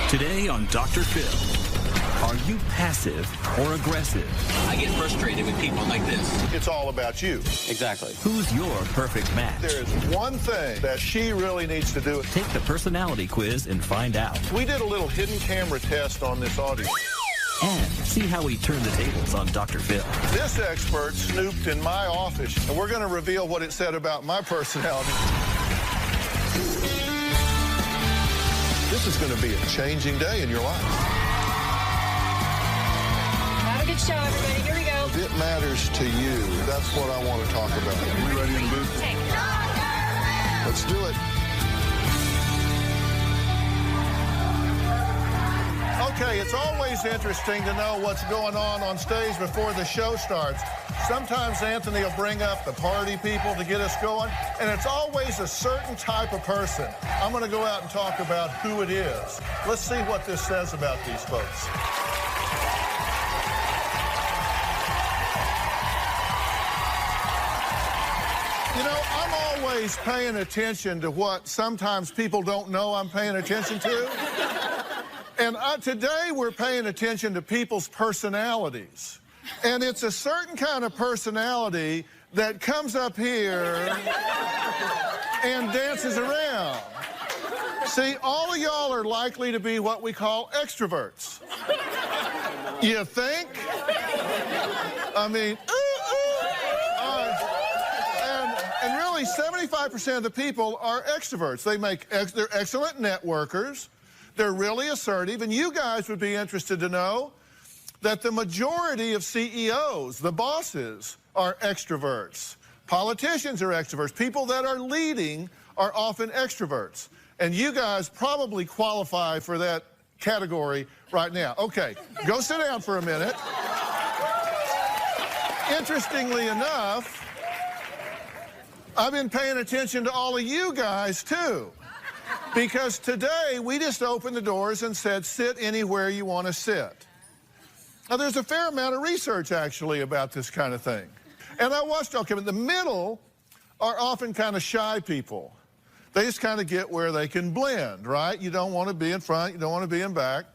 Today on Dr. Phil, are you passive or aggressive? I get frustrated with people like this. It's all about you. Exactly. Who's your perfect match? There is one thing that she really needs to do. Take the personality quiz and find out. We did a little hidden camera test on this audience. And see how we turn the tables on Dr. Phil. This expert snooped in my office, and we're going to reveal what it said about my personality. This is going to be a changing day in your life. Have a good show, everybody. Here we go. If it matters to you, that's what I want to talk about. Are we ready in the booth? Let's do it. Okay, it's always interesting to know what's going on stage before the show starts. Sometimes Anthony will bring up the party people to get us going, and it's always a certain type of person. I'm going to go out and talk about who it is. Let's see what this says about these folks. You know, I'm always paying attention to what sometimes people don't know I'm paying attention to. And today we're paying attention to people's personalities. And it's a certain kind of personality that comes up here and dances around. See, all of y'all are likely to be what we call extroverts. You think? I mean, and really 75% of the people are extroverts. They're excellent networkers. They're really assertive, and you guys would be interested to know that the majority of CEOs, the bosses, are extroverts. Politicians are extroverts. People that are leading are often extroverts. And you guys probably qualify for that category right now. Okay, go sit down for a minute. Interestingly enough, I've been paying attention to all of you guys, too. Because today, we just opened the doors and said, sit anywhere you want to sit. Now, there's a fair amount of research, actually, about this kind of thing. And I watched, okay, in the middle are often kind of shy people. They just kind of get where they can blend, right? You don't want to be in front, you don't want to be in back.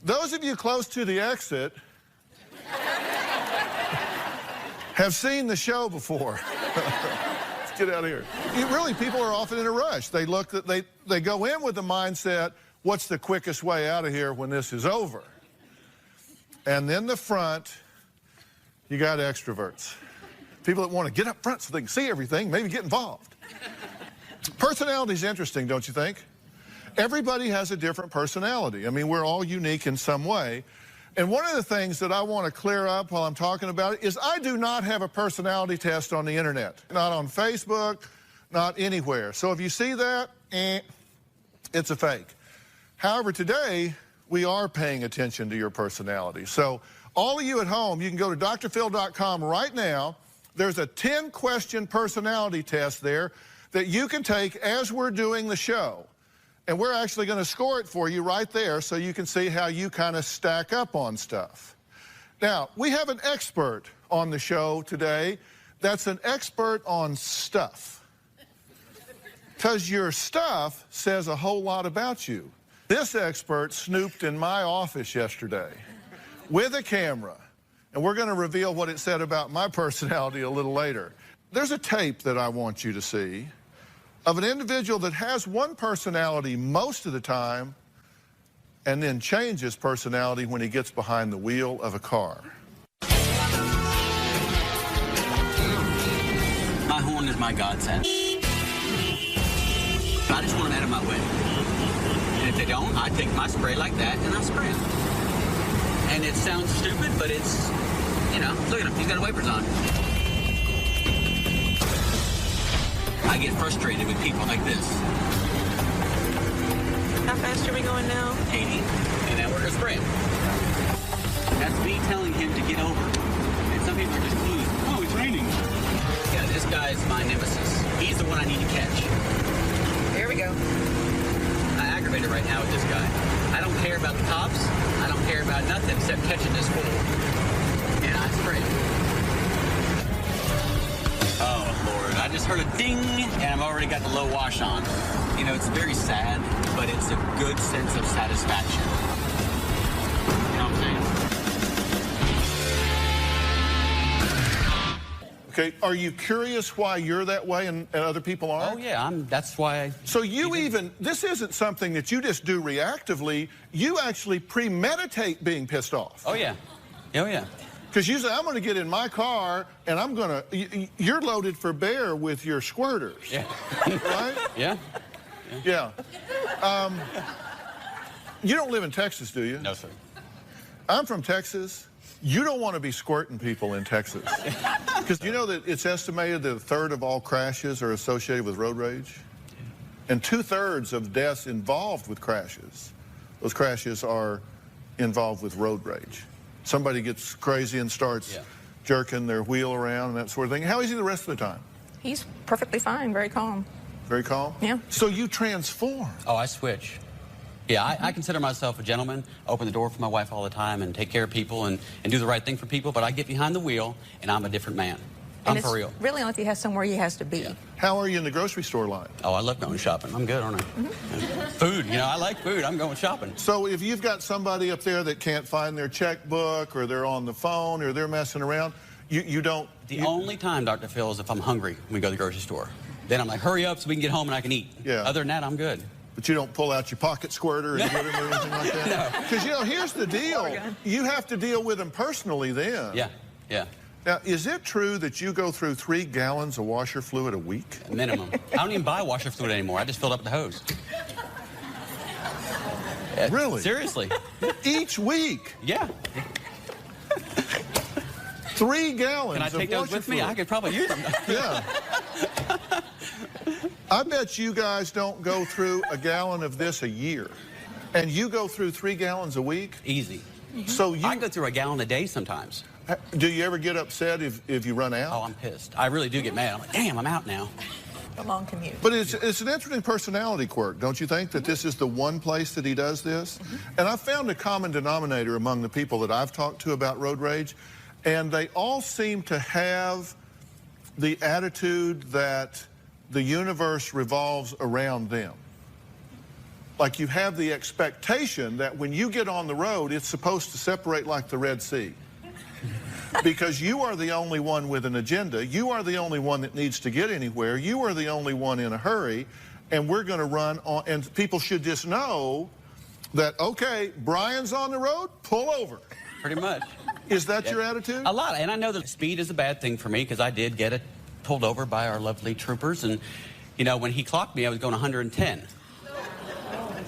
Those of you close to the exit have seen the show before. Get out of here. Really, people are often in a rush. They go in with the mindset, what's the quickest way out of here when this is over? And then the front, you got extroverts. People that want to get up front so they can see everything, maybe get involved. Personality is interesting, don't you think? Everybody has a different personality. I mean, we're all unique in some way. And one of the things that I want to clear up while I'm talking about it is I do not have a personality test on the internet. Not on Facebook, not anywhere. So if you see that, it's a fake. However, today, we are paying attention to your personality. So all of you at home, you can go to drphil.com right now. There's a 10-question personality test there that you can take as we're doing the show. And we're actually going to score it for you right there so you can see how you kind of stack up on stuff. Now, we have an expert on the show today that's an expert on stuff. Because your stuff says a whole lot about you. This expert snooped in my office yesterday with a camera. And we're going to reveal what it said about my personality a little later. There's a tape that I want you to see of an individual that has one personality most of the time and then changes personality when he gets behind the wheel of a car. My horn is my godsend. I just want them out of my way. And if they don't, I take my spray like that and I spray them. And it sounds stupid, but it's, you know, look at him. He's got wipers on. I get frustrated with people like this. How fast are we going now? 80. And now we're going to spray him. That's me telling him to get over. And some people are just clues. Oh, it's raining. Yeah, this guy's my nemesis. He's the one I need to catch. Here we go. I'm aggravated right now with this guy. I don't care about the cops. I don't care about nothing except catching this fool. And I spray him. Oh, Lord. I just heard a ding, and I've already got the low wash on. You know, it's very sad, but it's a good sense of satisfaction. You know what I'm saying? Okay, are you curious why you're that way and other people aren't? Oh, yeah, that's why I... So you even, this isn't something that you just do reactively. You actually premeditate being pissed off. Oh, yeah. Oh, yeah. Because you say, I'm going to get in my car, and I'm going to... You're loaded for bear with your squirters. Yeah. Right? Yeah. Yeah. You don't live in Texas, do you? No, sir. I'm from Texas. You don't want to be squirting people in Texas. Because you know that it's estimated that a third of all crashes are associated with road rage? And 2/3 of deaths involved with crashes, those crashes are involved with road rage. Somebody gets crazy and starts jerking their wheel around and that sort of thing. How is he the rest of the time? He's perfectly fine, very calm. Very calm? Yeah. So you transform. Oh, I switch. Yeah, I consider myself a gentleman, open the door for my wife all the time and take care of people and do the right thing for people, but I get behind the wheel and I'm a different man. I'm for real. Really only if he has somewhere he has to be. Yeah. How are you in the grocery store line? Oh, I love going shopping. I'm good, aren't I? Food, you know, I like food. I'm going shopping. So if you've got somebody up there that can't find their checkbook or they're on the phone or they're messing around, you don't... The only time, Dr. Phil, is if I'm hungry when we go to the grocery store. Then I'm like, hurry up so we can get home and I can eat. Yeah. Other than that, I'm good. But you don't pull out your pocket squirter and give him or anything like that? No. Because, you know, here's the deal. You have to deal with him personally then. Yeah, yeah. Now, is it true that you go through 3 gallons of washer fluid a week? Minimum. I don't even buy washer fluid anymore. I just filled up the hose. Really? Seriously. Each week? Yeah. 3 gallons Can I take those with me? I could probably use them. Yeah. I bet you guys don't go through a gallon of this a year. And you go through 3 gallons a week? Easy. So you... I go through a gallon a day sometimes. Do you ever get upset if you run out? Oh, I'm pissed. I really do get mad. I'm like, damn, I'm out now. A long commute. But it's an interesting personality quirk, don't you think, that this is the one place that he does this? And I've found a common denominator among the people that I've talked to about road rage, and they all seem to have the attitude that the universe revolves around them. Like you have the expectation that when you get on the road, it's supposed to separate like the Red Sea. Because you are the only one with an agenda. You are the only one that needs to get anywhere. You are the only one in a hurry. And we're going to run on. And people should just know that, okay, Brian's on the road, pull over. Pretty much. Is that your attitude? A lot. And I know that speed is a bad thing for me because I did get it pulled over by our lovely troopers. And, you know, when he clocked me, I was going 110.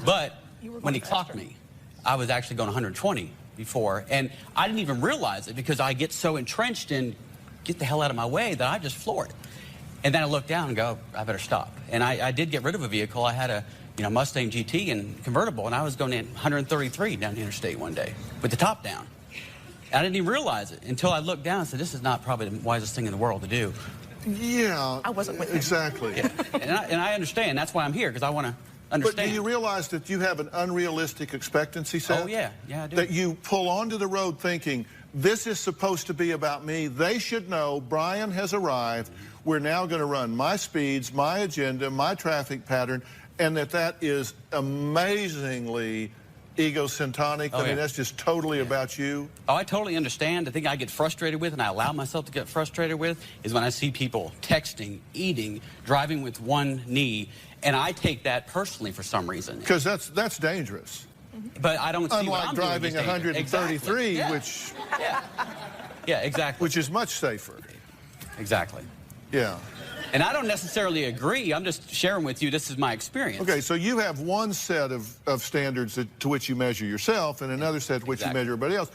But when he clocked me, I was actually going 120 before. And I didn't even realize it because I get so entrenched in get the hell out of my way that I just floored it. And then I looked down and go, I better stop. And I did get rid of a vehicle. I had a Mustang GT and convertible, and I was going in 133 down the interstate one day with the top down. I didn't even realize it until I looked down and said, this is not probably the wisest thing in the world to do. Yeah. I wasn't with him. Exactly. Yeah. And I understand. That's why I'm here, because I want to understand. But do you realize that you have an unrealistic expectancy set? Oh, yeah. Yeah, I do. That you pull onto the road thinking, this is supposed to be about me. They should know Brian has arrived. We're now going to run my speeds, my agenda, my traffic pattern, and that is amazingly egocentric. I mean, that's just totally about you. Oh, I totally understand. The thing I get frustrated with, and I allow myself to get frustrated with, is when I see people texting, eating, driving with one knee, and I take that personally for some reason. Because that's dangerous. But I don't see Unlike what I'm driving doing 133, exactly. Yeah. which... Yeah, exactly. Which is much safer. Exactly. Yeah. And I don't necessarily agree. I'm just sharing with you, this is my experience. Okay, so you have one set of standards to which you measure yourself and another set to which you measure everybody else.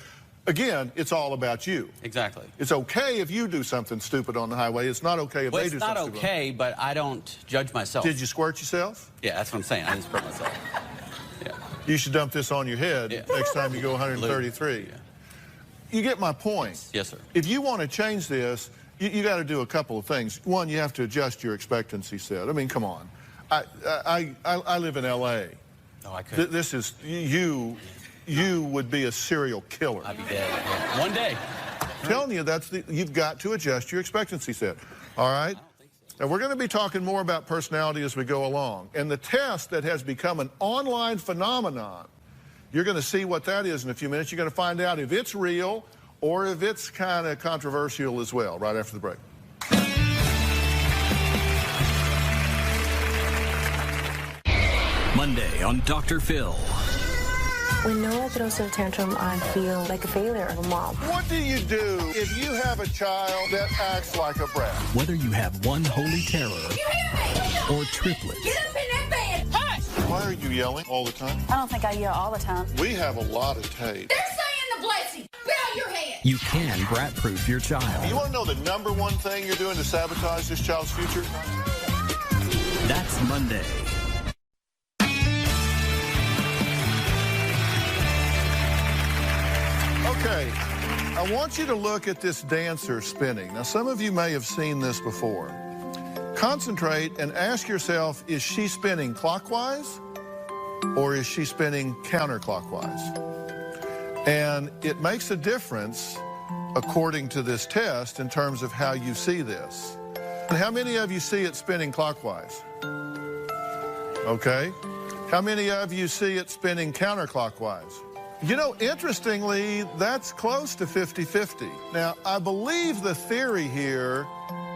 Again, it's all about you. Exactly. It's okay if you do something stupid on the highway. It's not okay if they do something stupid. It's not okay, but I don't judge myself. Did you squirt yourself? Yeah, that's what I'm saying. I didn't squirt myself. Yeah. You should dump this on your head next time you go 133. Yeah. You get my point. Yes, sir. If you want to change this, you got to do a couple of things. One, you have to adjust your expectancy set. I mean, come on. I live in L.A. Oh, I could. This is, you would be a serial killer. I'd be dead. One day. I'm telling you, you've got to adjust your expectancy set. All right? Now, we're going to be talking more about personality as we go along. And the test that has become an online phenomenon, you're going to see what that is in a few minutes. You're going to find out if it's real or if it's kind of controversial as well, right after the break. Monday on Dr. Phil. When Noah throws a tantrum, I feel like a failure of a mom. What do you do if you have a child that acts like a brat? Whether you have one holy terror or triplets. Get up in that bed! Hush! Why are you yelling all the time? I don't think I yell all the time. We have a lot of tape. They're saying the blessing! Bow your head! You can brat-proof your child. You want to know the #1 thing you're doing to sabotage this child's future? That's Monday. Okay, I want you to look at this dancer spinning. Now, some of you may have seen this before. Concentrate and ask yourself, is she spinning clockwise or is she spinning counterclockwise? And it makes a difference, according to this test, in terms of how you see this. And how many of you see it spinning clockwise? Okay. How many of you see it spinning counterclockwise? You know, interestingly, that's close to 50-50. Now, I believe the theory here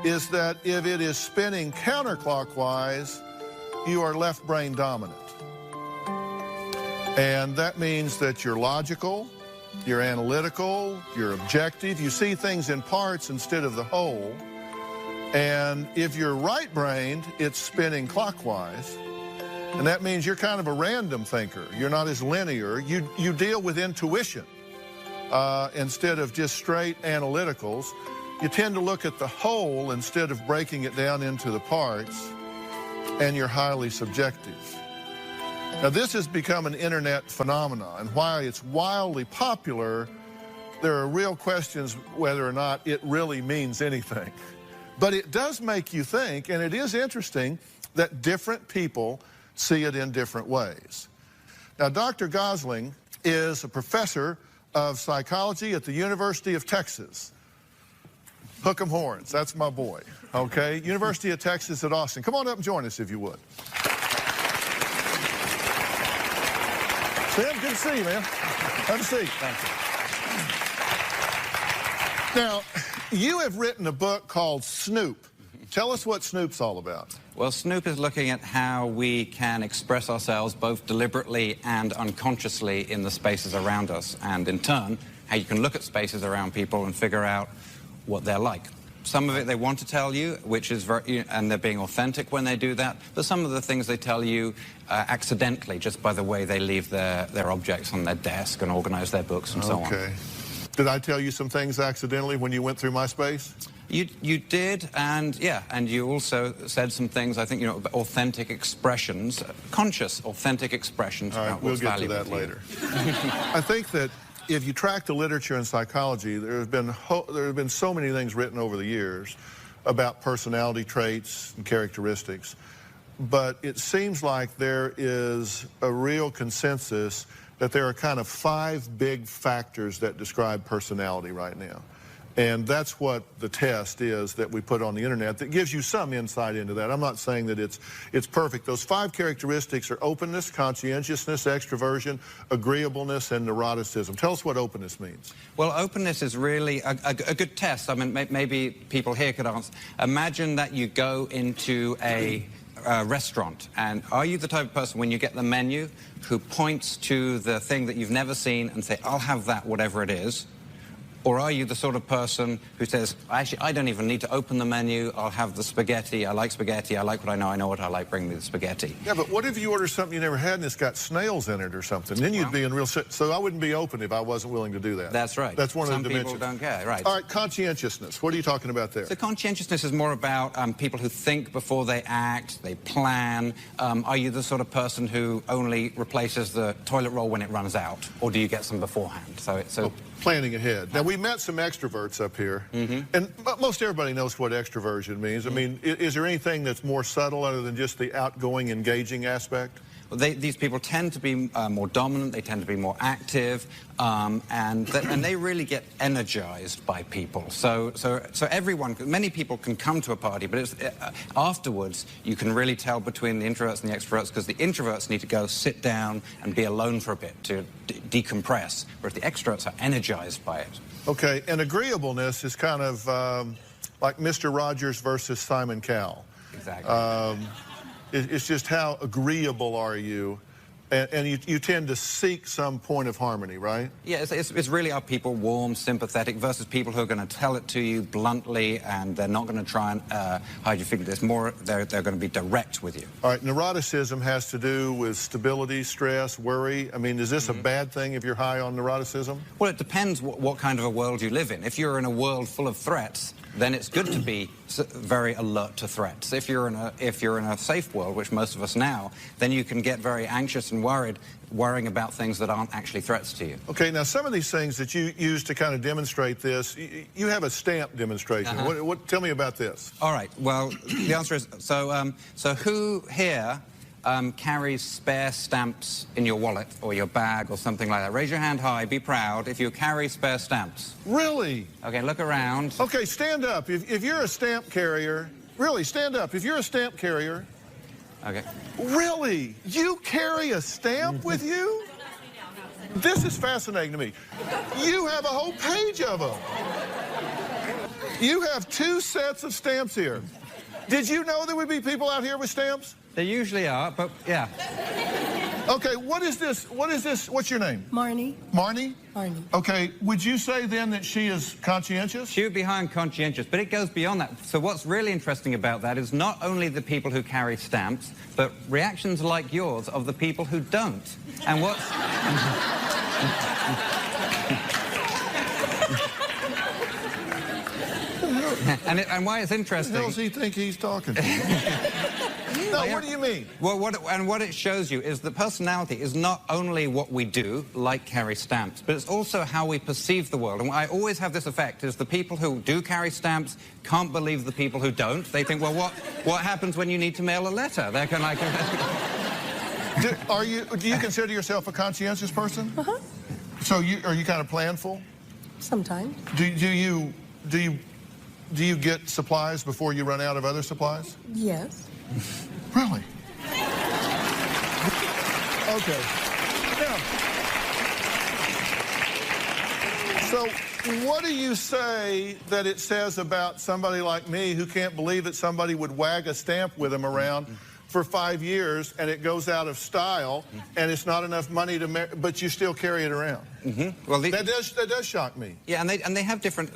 is that if it is spinning counterclockwise, you are left brain dominant. And that means that you're logical, you're analytical, you're objective, you see things in parts instead of the whole. And if you're right-brained, it's spinning clockwise. And that means you're kind of a random thinker. You're not as linear. You deal with intuition instead of just straight analyticals. You tend to look at the whole instead of breaking it down into the parts, and you're highly subjective. Now, this has become an internet phenomenon, and while it's wildly popular, there are real questions whether or not it really means anything. But it does make you think, and it is interesting that different people see it in different ways. Now, Dr. Gosling is a professor of psychology at the University of Texas. Hook 'em horns, that's my boy, okay? University of Texas at Austin. Come on up and join us if you would. Sam, good to see you, man. Have a seat. Thank you. Now, you have written a book called Snoop. Tell us what Snoop's all about. Well, Snoop is looking at how we can express ourselves both deliberately and unconsciously in the spaces around us, and in turn, how you can look at spaces around people and figure out what they're like. Some of it they want to tell you, which is very, and they're being authentic when they do that, but some of the things they tell you accidentally, just by the way they leave their objects on their desk and organize their books and so on. Okay. Did I tell you some things accidentally when you went through my space? You did, and yeah, and you also said some things, I think, you know, authentic expressions, conscious authentic expressions. All right, we'll get to that later. I think that if you track the literature in psychology, there have been so many things written over the years about personality traits and characteristics, but it seems like there is a real consensus that there are kind of 5 big factors that describe personality right now. And that's what the test is that we put on the internet that gives you some insight into that. I'm not saying that it's perfect. Those 5 characteristics are openness, conscientiousness, extroversion, agreeableness, and neuroticism. Tell us what openness means. Well, openness is really a good test. I mean, maybe people here could answer. Imagine that you go into a restaurant, and are you the type of person when you get the menu who points to the thing that you've never seen and say, I'll have that, whatever it is? Or are you the sort of person who says, actually, I don't even need to open the menu, I'll have the spaghetti, I like what I know what I like, bring me the spaghetti. Yeah, but what if you order something you never had and it's got snails in it or something? Then you'd be in real... So I wouldn't be open if I wasn't willing to do that. That's right. That's one of the dimensions. Some people don't care, right. All right, conscientiousness. What are you talking about there? So conscientiousness is more about people who think before they act, they plan. Are you the sort of person who only replaces the toilet roll when it runs out? Or do you get some beforehand? So planning ahead. Now, we met some extroverts up here, and most everybody knows what extroversion means. I mean, is there anything that's more subtle other than just the outgoing, engaging aspect? these people tend to be more dominant, they tend to be more active, and they really get energized by people. So everyone, many people can come to a party, but it's, afterwards you can really tell between the introverts and the extroverts, because the introverts need to go sit down and be alone for a bit to decompress, whereas the extroverts are energized by it. Okay, and agreeableness is kind of like Mr. Rogers versus Simon Cowell. Exactly. It's just how agreeable are you, and you tend to seek some point of harmony, right? Yeah, it's really, are people warm, sympathetic, versus people who are going to tell it to you bluntly, and they're not going to try and hide your feelings. There's more, they're going to be direct with you. All right, neuroticism has to do with stability, stress, worry. I mean, is this a bad thing if you're high on neuroticism? Well, it depends what kind of a world you live in. If you're in a world full of threats, then it's good to be very alert to threats. If you're in a safe world, which most of us now, then you can get very anxious and worrying about things that aren't actually threats to you. Okay, now some of these things that you use to kind of demonstrate this, you have a stamp demonstration. Tell me about this. All right. Well, the answer is so who here carries spare stamps in your wallet or your bag or something like that? Raise your hand high, be proud if you carry spare stamps. Really? Okay, look around. Okay, stand up. If you're a stamp carrier, really, stand up. If you're a stamp carrier. Okay. Really? You carry a stamp with you? This is fascinating to me. You have a whole page of them. You have 2 sets of stamps here. Did you know there would be people out here with stamps? There usually are, but yeah. Okay, what is this? What's your name? Marnie. Marnie? Marnie. Okay, would you say then that she is conscientious? She would be high and conscientious, but it goes beyond that. So what's really interesting about that is not only the people who carry stamps, but reactions like yours of the people who don't. And what's... and why it's interesting... Who the hell does he think he's talking to? No, what do you mean? Well, what it shows you is that personality is not only what we do, like carry stamps, but it's also how we perceive the world. And I always have this effect, is the people who do carry stamps can't believe the people who don't. They think, well, what happens when you need to mail a letter? They're kind of like... Do you consider yourself a conscientious person? Uh-huh. So are you kind of planful? Sometimes. Do you get supplies before you run out of other supplies? Yes. Really? Okay. Now, so what do you say that it says about somebody like me who can't believe that somebody would wag a stamp with him around for 5 years and it goes out of style and it's not enough money to but you still carry it around? Well, that does shock me. Yeah, and they have different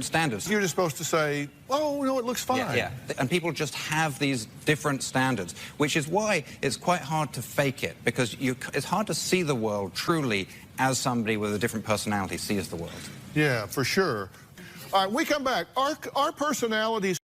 standards. You're just supposed to say, oh no, it looks fine. Yeah. And people just have these different standards, which is why it's quite hard to fake it, because it's hard to see the world truly as somebody with a different personality sees the world. Yeah, for sure. All right, we come back. Our personalities.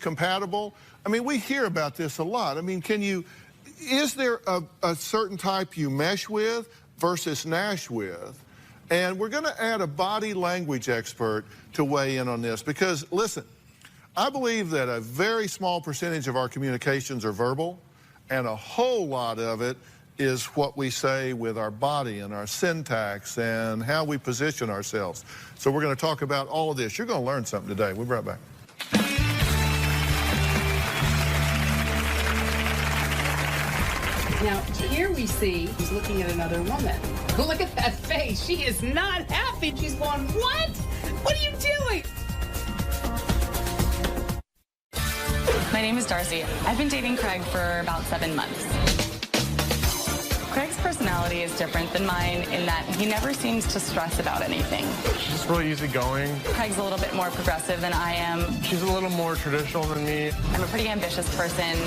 compatible? I mean, we hear about this a lot. I mean, is there a certain type you mesh with versus Nash with? And we're going to add a body language expert to weigh in on this because, listen, I believe that a very small percentage of our communications are verbal, and a whole lot of it is what we say with our body and our syntax and how we position ourselves. So we're going to talk about all of this. You're going to learn something today. We'll be right back. Now, here we see he's looking at another woman. Look at that face. She is not happy. She's going, what? What are you doing? My name is Darcy. I've been dating Craig for about 7 months. Craig's personality is different than mine in that he never seems to stress about anything. She's just really easygoing. Craig's a little bit more progressive than I am. She's a little more traditional than me. I'm a pretty ambitious person.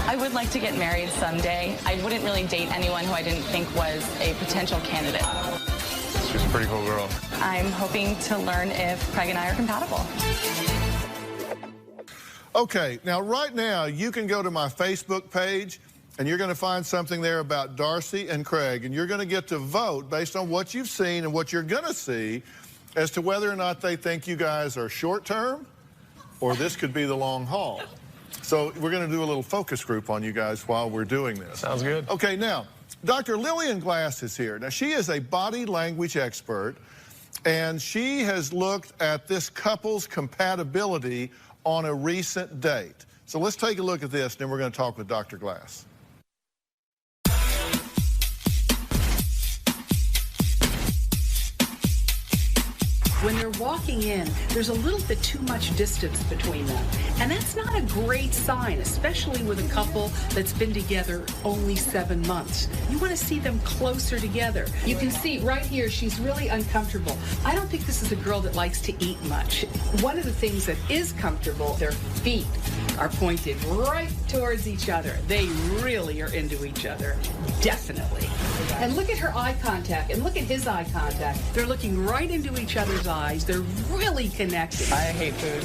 I would like to get married someday. I wouldn't really date anyone who I didn't think was a potential candidate. She's a pretty cool girl. I'm hoping to learn if Craig and I are compatible. Okay, now right now you can go to my Facebook page and you're going to find something there about Darcy and Craig, and you're going to get to vote based on what you've seen and what you're going to see as to whether or not they think you guys are short-term or this could be the long haul. So we're going to do a little focus group on you guys while we're doing this. Sounds good. Okay, now, Dr. Lillian Glass is here. Now, she is a body language expert, and she has looked at this couple's compatibility on a recent date. So let's take a look at this, and then we're going to talk with Dr. Glass. When they're walking in, there's a little bit too much distance between them. And that's not a great sign, especially with a couple that's been together only 7 months. You want to see them closer together. You can see right here, she's really uncomfortable. I don't think this is a girl that likes to eat much. One of the things that is comfortable, their feet are pointed right towards each other. They really are into each other, definitely. And look at her eye contact, and look at his eye contact. They're looking right into each other's eyes. They're really connected. I hate food.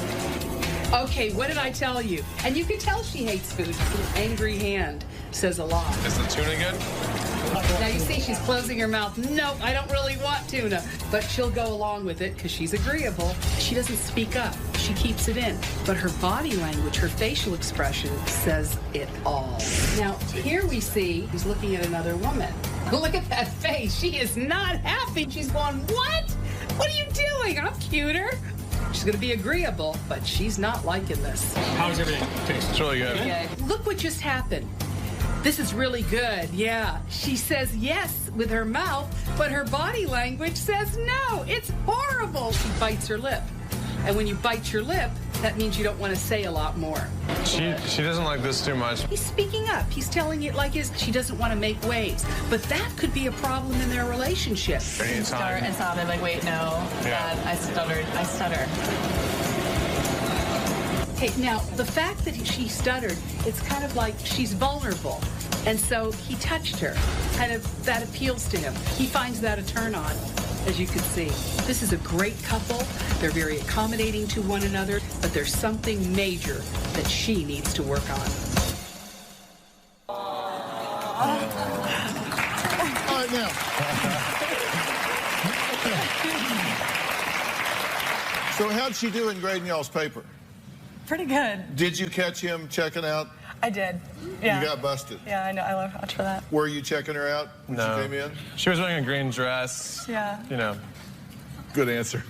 Okay, what did I tell you? And you can tell she hates food. An angry hand says a lot. Is the tuna good? Now you see she's closing her mouth. No, I don't really want tuna. But she'll go along with it because she's agreeable. She doesn't speak up. She keeps it in. But her body language, her facial expression says it all. Now, here we see he's looking at another woman. Look at that face. She is not happy. She's going, what? What are you doing? I'm cuter. She's going to be agreeable, but she's not liking this. How's everything taste? It's really good. Look what just happened. This is really good, yeah. She says yes with her mouth, but her body language says no. It's horrible. She bites her lip. And when you bite your lip, that means you don't want to say a lot more. She doesn't like this too much. He's speaking up. He's telling it like is. She doesn't want to make waves. But that could be a problem in their relationship. Start and stop and like, wait, no. Yeah. Dad, I stutter. Okay, now, the fact that she stuttered, it's kind of like she's vulnerable. And so he touched her. Kind of, that appeals to him. He finds that a turn on, as you can see. This is a great couple. They're very accommodating to one another, but there's something major that she needs to work on. All right, now. So how'd she do in grading y'all's paper? Pretty good. Did you catch him checking out? I did. Yeah. You got busted. Yeah, I know. I love watch for that. Were you checking her out when she came in? She was wearing a green dress. Yeah. You know. Good answer.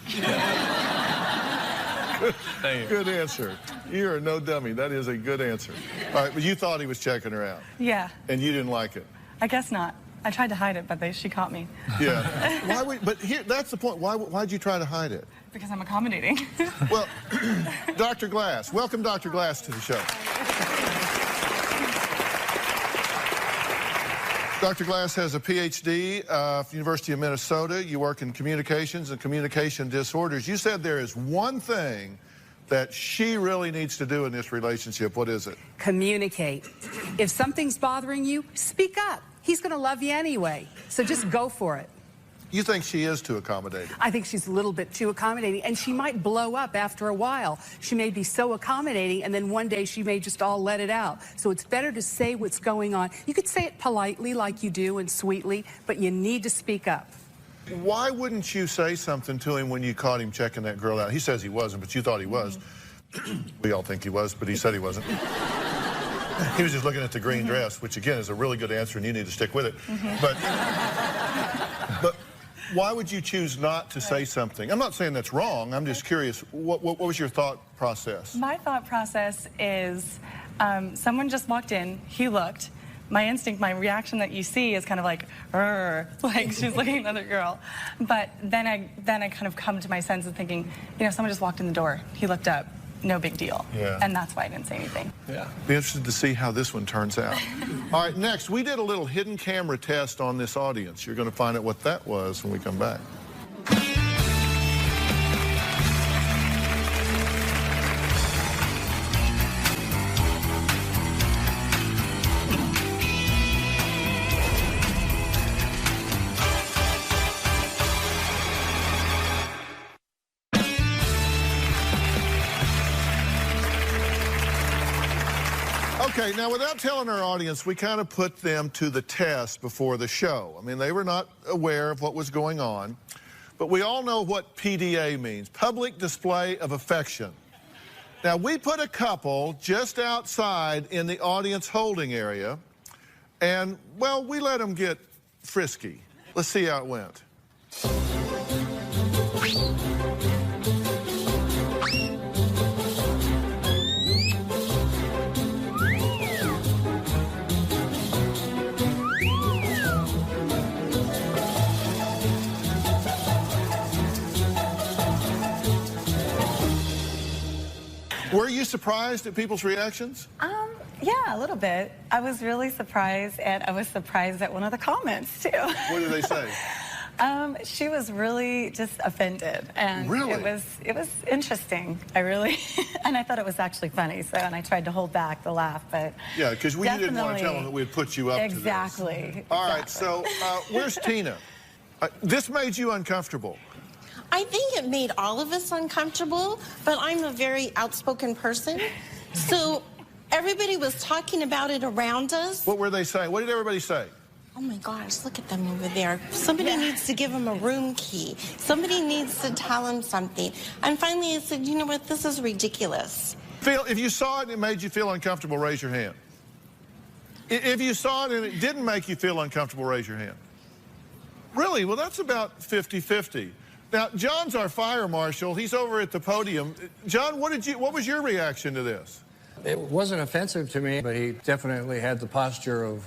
Thank you. Good answer. You are no dummy. That is a good answer. All right, but you thought he was checking her out. Yeah. And you didn't like it. I guess not. I tried to hide it, but she caught me. Yeah. But here, that's the point. Why'd you try to hide it? Because I'm accommodating. Well, Dr. Glass. Welcome, Dr. Glass, to the show. Dr. Glass has a PhD from the University of Minnesota. You work in communications and communication disorders. You said there is one thing that she really needs to do in this relationship. What is it? Communicate. If something's bothering you, speak up. He's going to love you anyway. So just go for it. You think she is too accommodating? I think she's a little bit too accommodating, and she might blow up after a while. She may be so accommodating, and then one day she may just all let it out. So it's better to say what's going on. You could say it politely like you do and sweetly, but you need to speak up. Why wouldn't you say something to him when you caught him checking that girl out? He says he wasn't, but you thought he was. We all think he was, but he said he wasn't. He was just looking at the green dress, which again is a really good answer, and you need to stick with it. But why would you choose not to say something? I'm not saying that's wrong. I'm just curious. What was your thought process? My thought process is someone just walked in, he looked. My instinct, my reaction that you see is kind of like, like she's looking at another girl. But then I kind of come to my senses thinking, you know, someone just walked in the door, he looked up, no big deal. Yeah. And that's why I didn't say anything. Yeah. Be interested to see how this one turns out. All right, next, we did a little hidden camera test on this audience. You're going to find out what that was when we come back. Okay, now without telling our audience, we kind of put them to the test before the show. I mean, they were not aware of what was going on, but we all know what PDA means, public display of affection. Now, we put a couple just outside in the audience holding area, and, well, we let them get frisky. Let's see how it went. Were you surprised at people's reactions? Yeah, a little bit. I was really surprised, and I was surprised at one of the comments, too. What did they say? She was really just offended, and really? it was interesting. I really, and I thought it was actually funny. So, and I tried to hold back the laugh, but yeah, because we didn't want to tell them that we'd put you up to this. Exactly. All right, so where's Tina? This made you uncomfortable. I think it made all of us uncomfortable, but I'm a very outspoken person, so everybody was talking about it around us. What were they saying? What did everybody say? Oh my gosh, look at them over there. Somebody needs to give them a room key. Somebody needs to tell them something. And finally I said, you know what, this is ridiculous. Phil, if you saw it and it made you feel uncomfortable, raise your hand. If you saw it and it didn't make you feel uncomfortable, raise your hand. Really? Well, that's about 50-50. Now, John's our fire marshal. He's over at the podium. John, what was your reaction to this? It wasn't offensive to me, but he definitely had the posture of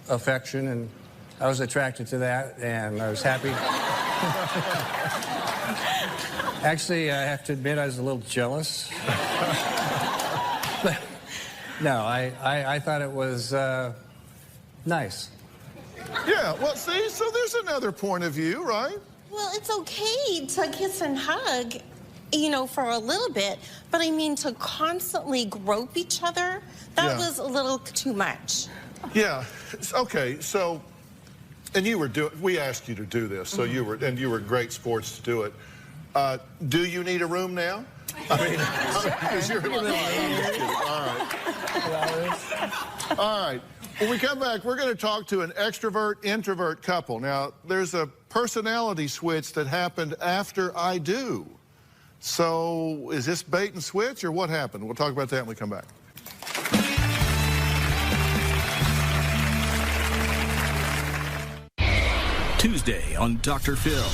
affection, and I was attracted to that, and I was happy. Actually, I have to admit I was a little jealous. But, no, I thought it was nice. Yeah, well, see, so there's another point of view, right? Well, it's okay to kiss and hug, you know, for a little bit, but I mean to constantly grope each other, that was a little too much. Yeah, okay, so, and we asked you to do this, so you were great sports to do it. Do you need a room now? I mean, because you're all right. When we come back, we're going to talk to an extrovert-introvert couple. Now, there's a personality switch that happened after I Do. So, is this bait and switch, or what happened? We'll talk about that when we come back. Tuesday on Dr. Phil.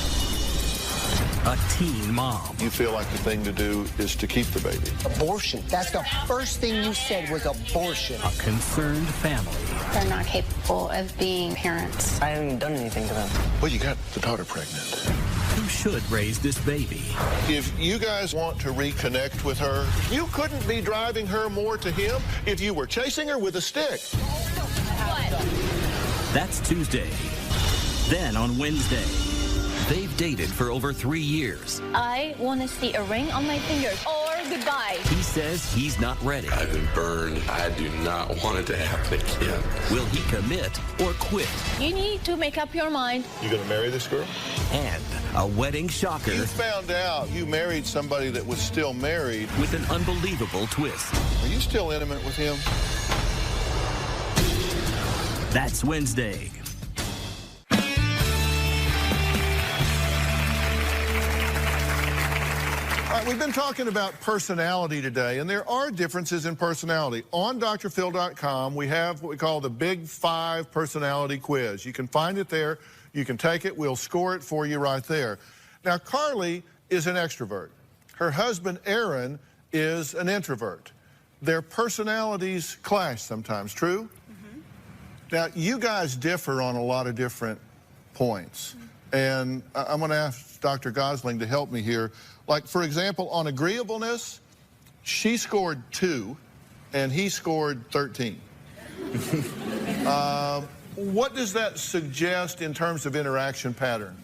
A teen mom. You feel like the thing to do is to keep the baby. Abortion. That's the first thing you said was abortion. A concerned family. They're not capable of being parents. I haven't done anything to them. Well, you got the daughter pregnant. Who should raise this baby? If you guys want to reconnect with her, you couldn't be driving her more to him if you were chasing her with a stick. That's Tuesday. Then on Wednesday. They've dated for over 3 years. I want to see a ring on my fingers or goodbye. He says he's not ready. I've been burned. I do not want it to happen again. Will he commit or quit? You need to make up your mind. You gonna marry this girl? And a wedding shocker. You found out you married somebody that was still married. With an unbelievable twist. Are you still intimate with him? That's Wednesday. All right, we've been talking about personality today, and there are differences in personality. On drphil.com, we have what we call the Big 5 Personality Quiz. You can find it there. You can take it. We'll score it for you right there. Now, Carly is an extrovert. Her husband, Aaron, is an introvert. Their personalities clash sometimes, true? Mm-hmm. Now, you guys differ on a lot of different points. And I'm going to ask Dr. Gosling to help me here. Like, for example, on agreeableness, she scored 2, and he scored 13. What does that suggest in terms of interaction pattern?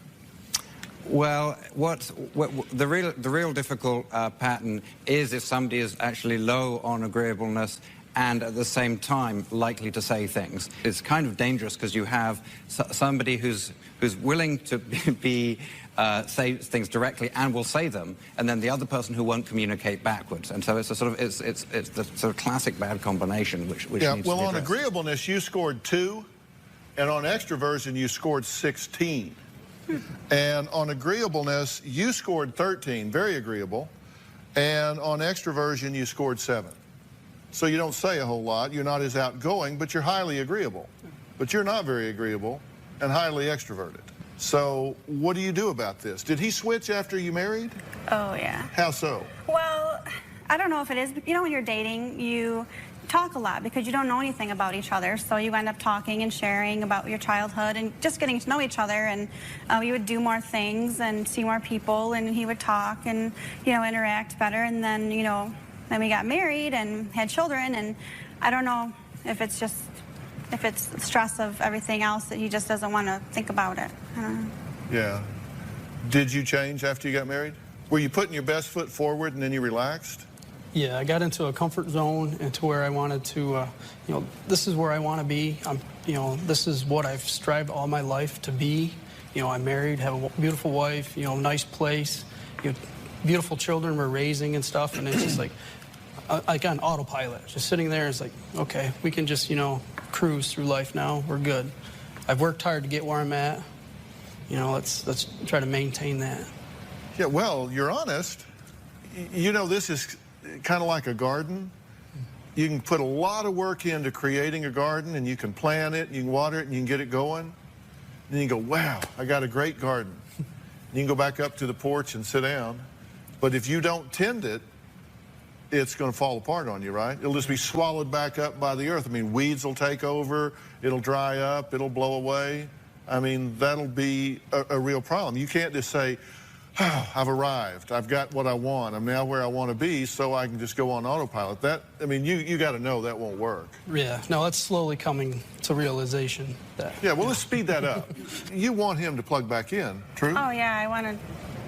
Well, the real difficult pattern is if somebody is actually low on agreeableness and at the same time likely to say things. It's kind of dangerous because you have somebody who's willing to say things directly and will say them, and then the other person who won't communicate backwards. And so it's a sort of it's the sort of classic bad combination which yeah, needs well, to be on addressed. agreeableness you scored 2, and on extroversion you scored 16. And on agreeableness you scored 13, very agreeable, and on extroversion you scored 7. So you don't say a whole lot, you're not as outgoing, but you're highly agreeable. But you're not very agreeable and highly extroverted. So what do you do about this? Did he switch after you married? Oh, yeah. How so? Well, I don't know if it is, but you know, when you're dating, you talk a lot because you don't know anything about each other. So you end up talking and sharing about your childhood and just getting to know each other. And we would do more things and see more people, and he would talk and, you know, interact better. And then, you know, then we got married and had children. And I don't know if it's just, if it's the stress of everything else that he just doesn't want to think about it. I don't know. Yeah. Did you change after you got married? Were you putting your best foot forward and then you relaxed? Yeah, I got into a comfort zone, into where I wanted to, you know, this is where I want to be. You know, this is what I've strived all my life to be. You know, I'm married, have a beautiful wife, you know, nice place, you know, beautiful children we're raising and stuff, and it's just like on autopilot, just sitting there. It's like, okay, we can just, you know, cruise through life now. We're good. I've worked hard to get where I'm at. You know, let's try to maintain that. Yeah, well, you're honest. You know, this is kind of like a garden. You can put a lot of work into creating a garden, and you can plant it, and you can water it, and you can get it going. Then you go, wow, I got a great garden. You can go back up to the porch and sit down. But if you don't tend it, it's going to fall apart on you, right? It'll just be swallowed back up by the earth. I mean, weeds will take over, it'll dry up, it'll blow away. I mean, that'll be a real problem. You can't just say, oh, I've arrived, I've got what I want, I'm now where I want to be, so I can just go on autopilot. That, I mean, you got to know that won't work. Yeah, no, that's slowly coming to realization. That, yeah, well, let's speed that up. You want him to plug back in, true? Oh, yeah, I want to.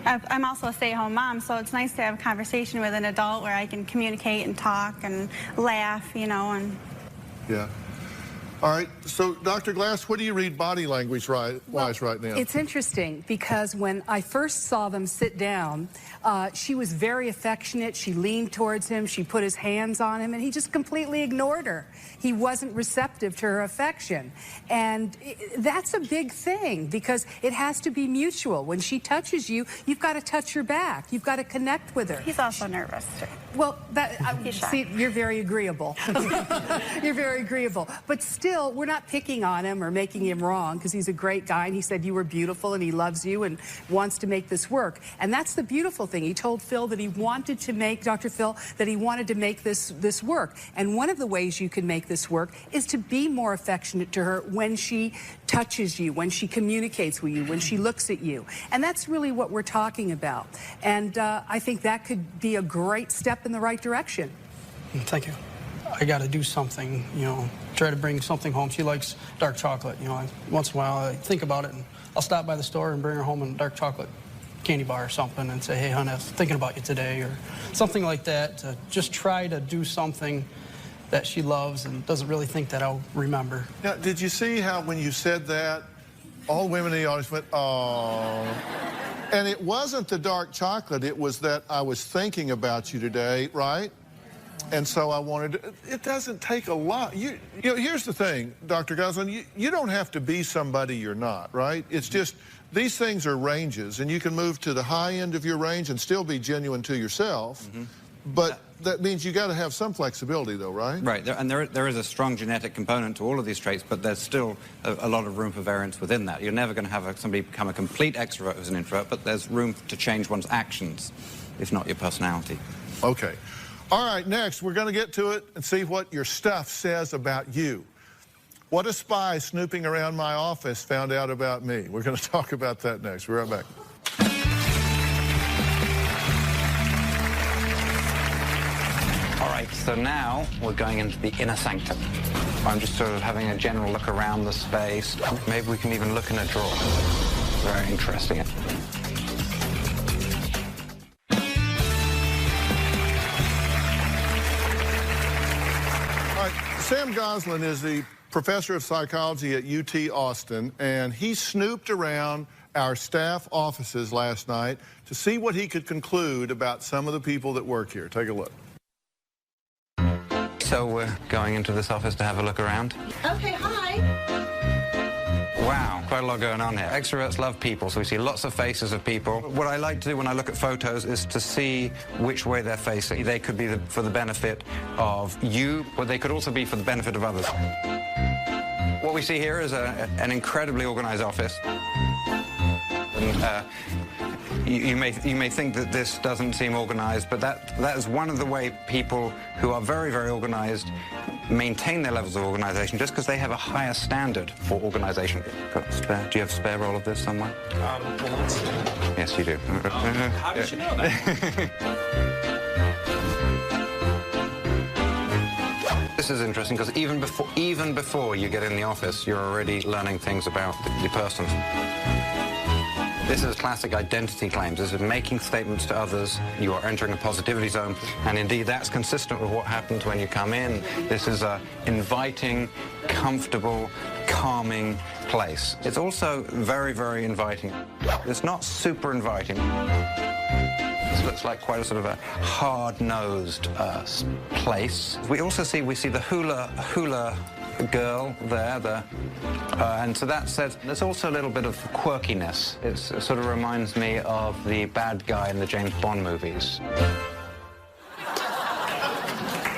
I'm also a stay-at-home mom, so it's nice to have a conversation with an adult where I can communicate and talk and laugh, you know, and... Yeah. All right, so Dr. Glass, what do you read body language-wise right now? It's interesting because when I first saw them sit down, she was very affectionate. She leaned towards him. She put his hands on him, and he just completely ignored her. He wasn't receptive to her affection. And that's a big thing because it has to be mutual. When she touches you, you've got to touch her back. You've got to connect with her. He's also nervous, too. Well, see, you're very agreeable. You're very agreeable. But still, we're not picking on him or making him wrong because he's a great guy, and he said you were beautiful, and he loves you and wants to make this work. And that's the beautiful thing. He told Phil that he wanted to make, Dr. Phil, that he wanted to make this work. And one of the ways you can make this work is to be more affectionate to her when she touches you, when she communicates with you, when she looks at you. And that's really what we're talking about. And I think that could be a great step in the right direction. Thank you. I got to do something, you know, try to bring something home. She likes dark chocolate. You know, once in a while I think about it, and I'll stop by the store and bring her home a dark chocolate candy bar or something and say, hey, honey, I was thinking about you today, or something like that, to just try to do something that she loves and doesn't really think that I'll remember. Now, did you see how when you said that, all women in the audience went, oh. And it wasn't the dark chocolate, it was that I was thinking about you today, right? And so I wanted to, it doesn't take a lot. You know, here's the thing, Dr. Goslin, you don't have to be somebody you're not, right? It's just, these things are ranges, and you can move to the high end of your range and still be genuine to yourself. But that means you got to have some flexibility, though, right? Right, and there is a strong genetic component to all of these traits, but there's still a lot of room for variance within that. You're never going to have somebody become a complete extrovert who's an introvert, but there's room to change one's actions, if not your personality. Okay. All right, next, we're going to get to it and see what your stuff says about you. What a spy snooping around my office found out about me. We're going to talk about that next. We're right back. All right, so now we're going into the inner sanctum. I'm just sort of having a general look around the space. Maybe we can even look in a drawer. Very interesting. All right, Sam Goslin is the professor of psychology at UT Austin, and he snooped around our staff offices last night to see what he could conclude about some of the people that work here. Take a look. So we're going into this office to have a look around. Okay, hi. Wow, quite a lot going on here. Extroverts love people, so we see lots of faces of people. What I like to do when I look at photos is to see which way they're facing. They could be for the benefit of you, but they could also be for the benefit of others. What we see here is an incredibly organized office. And, you may think that this doesn't seem organized, but that is one of the way people who are very, very organized maintain their levels of organization, just because they have a higher standard for organization. Got spare? Do you have a spare roll of this somewhere? Yes, you do. How did you know that? This is interesting because even before you get in the office, you're already learning things about the person. This is classic identity claims. This is making statements to others. You are entering a positivity zone. And indeed, that's consistent with what happens when you come in. This is an inviting, comfortable, calming place. It's also very, very inviting. It's not super inviting. This looks like quite a sort of a hard-nosed place. We also see the hula girl there, and so that says there's also a little bit of quirkiness. It sort of reminds me of the bad guy in the James Bond movies.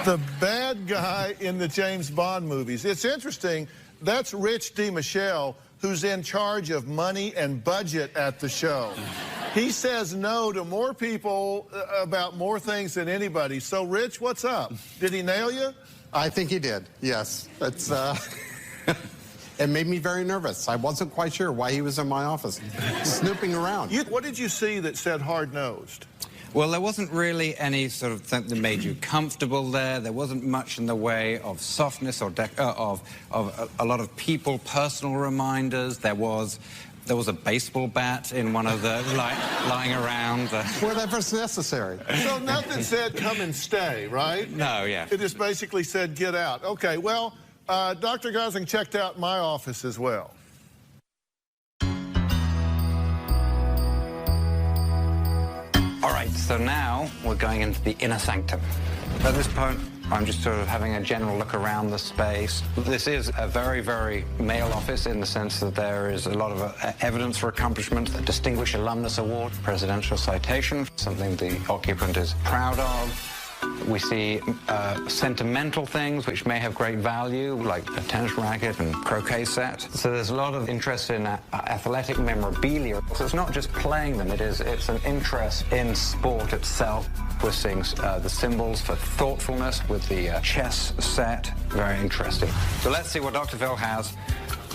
The bad guy in the James Bond movies. It's interesting, that's Rich DiMichele, who's in charge of money and budget at the show. He says no to more people about more things than anybody. So, Rich, what's up? Did he nail you? I think he did, yes. It's, it made me very nervous. I wasn't quite sure why he was in my office, snooping around. What did you see that said hard-nosed? Well, there wasn't really any sort of thing that made you comfortable there. There wasn't much in the way of softness or of a lot of people, personal reminders. There was a baseball bat in one of the lying around. Whatever's necessary. So nothing said come and stay, right? No, yeah. It just basically said get out. Okay, well, Dr. Goslin checked out my office as well. All right, so now we're going into the inner sanctum. At this point, I'm just sort of having a general look around the space. This is a very, very male office in the sense that there is a lot of evidence for accomplishment, a Distinguished Alumnus Award, presidential citation, something the occupant is proud of. We see sentimental things which may have great value, like a tennis racket and croquet set. So there's a lot of interest in athletic memorabilia. So it's not just playing them, it's an interest in sport itself. We're seeing the symbols for thoughtfulness with the chess set. Very interesting. So let's see what Dr. Phil has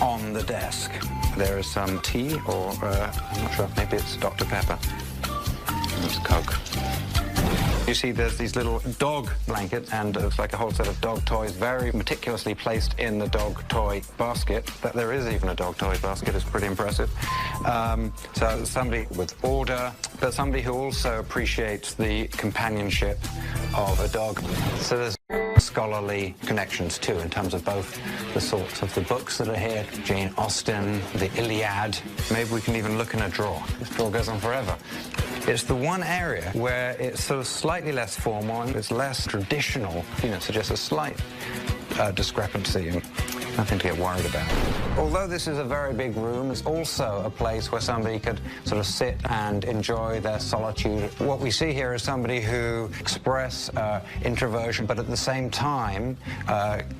on the desk. There is some tea, or I'm not sure, maybe it's Dr. Pepper. There's Coke. You see there's these little dog blankets, and it looks like a whole set of dog toys very meticulously placed in the dog toy basket. That there is even a dog toy basket is pretty impressive. So somebody with order, but somebody who also appreciates the companionship of a dog. So there's scholarly connections too, in terms of both the sorts of the books that are here, Jane Austen, the Iliad. Maybe we can even look in a drawer. This drawer goes on forever. It's the one area where it's sort of slightly less formal and it's less traditional, you know, suggests a slight discrepancy and nothing to get worried about. Although this is a very big room, it's also a place where somebody could sort of sit and enjoy their solitude. What we see here is somebody who express introversion, but at the same time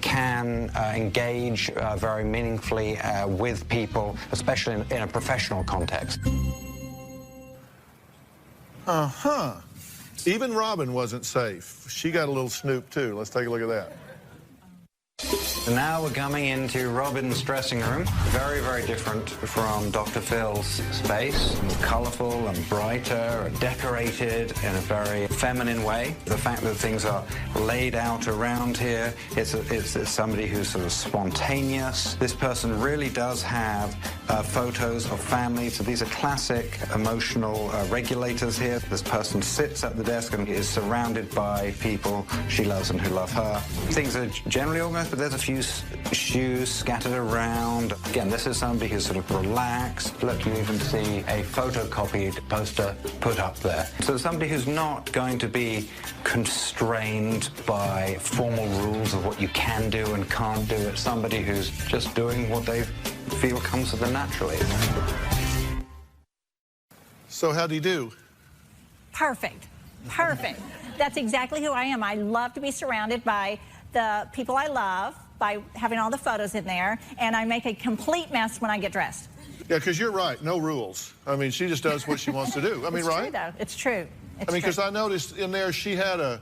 can engage very meaningfully with people, especially in a professional context. Uh-huh. Even Robin wasn't safe. She got a little snoop, too. Let's take a look at that. So now we're coming into Robin's dressing room. Very, very different from Dr. Phil's space. More colourful and brighter and decorated in a very feminine way. The fact that things are laid out around here, it's somebody who's sort of spontaneous. This person really does have photos of family. So these are classic emotional regulators here. This person sits at the desk and is surrounded by people she loves and who love her. Things are generally organized, but there's a few shoes scattered around. Again, this is somebody who's sort of relaxed. Look, you even see a photocopied poster put up there. So somebody who's not going to be constrained by formal rules of what you can do and can't do. It's somebody who's just doing what they feel comes to them naturally. So how do you do? Perfect. Perfect. That's exactly who I am. I love to be surrounded by the people I love, by having all the photos in there, and I make a complete mess when I get dressed. Yeah, because you're right. No rules. I mean, she just does what she wants to do. I mean, right? It's true, though. It's true. I mean, because I noticed in there she had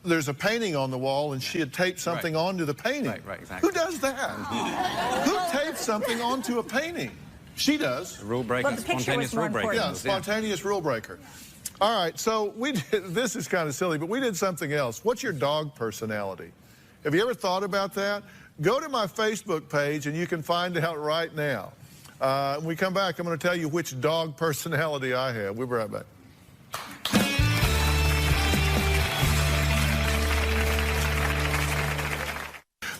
there's a painting on the wall, and she had taped something onto the painting. Right, exactly. Who does that? Who tapes something onto a painting? She does. Rule breaker, spontaneous rule breaker. Yeah, spontaneous rule breaker. All right, so this is kind of silly, but we did something else. What's your dog personality? Have you ever thought about that? Go to my Facebook page, and you can find out right now. When we come back, I'm going to tell you which dog personality I have. We'll be right back.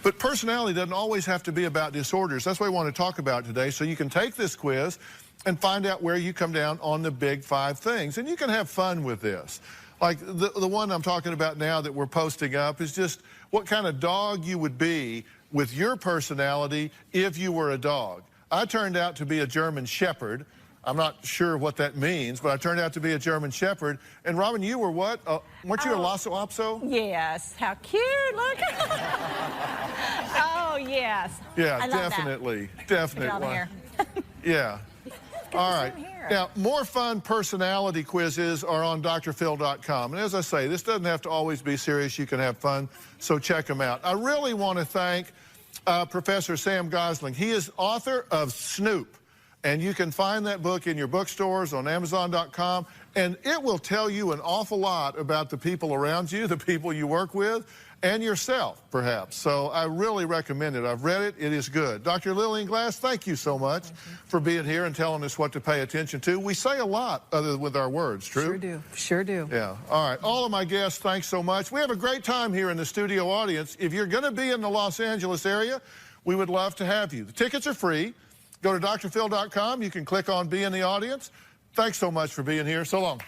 But personality doesn't always have to be about disorders. That's what we want to talk about today. So you can take this quiz and find out where you come down on the big 5 things. And you can have fun with this. Like the one I'm talking about now that we're posting up is just what kind of dog you would be with your personality if you were a dog. I turned out to be a German Shepherd. I'm not sure what that means, but I turned out to be a German Shepherd. And Robin, you were what? Weren't you a Lhasa Apso? Yes. How cute. Look. Oh, yes. Yeah, I love definitely. That. Definitely. Get all the hair. Yeah. All right. Now, more fun personality quizzes are on drphil.com. And as I say, this doesn't have to always be serious. You can have fun, so check them out. I really want to thank Professor Sam Gosling. He is author of Snoop. And you can find that book in your bookstores, on Amazon.com, and it will tell you an awful lot about the people around you, the people you work with, and yourself, perhaps. So I really recommend it. I've read it. It is good. Dr. Lillian Glass, thank you so much for being here and telling us what to pay attention to. We say a lot other than with our words, true? Sure do. Sure do. Yeah. All right. All of my guests, thanks so much. We have a great time here in the studio audience. If you're going to be in the Los Angeles area, we would love to have you. The tickets are free. Go to drphil.com. You can click on Be in the Audience. Thanks so much for being here. So long.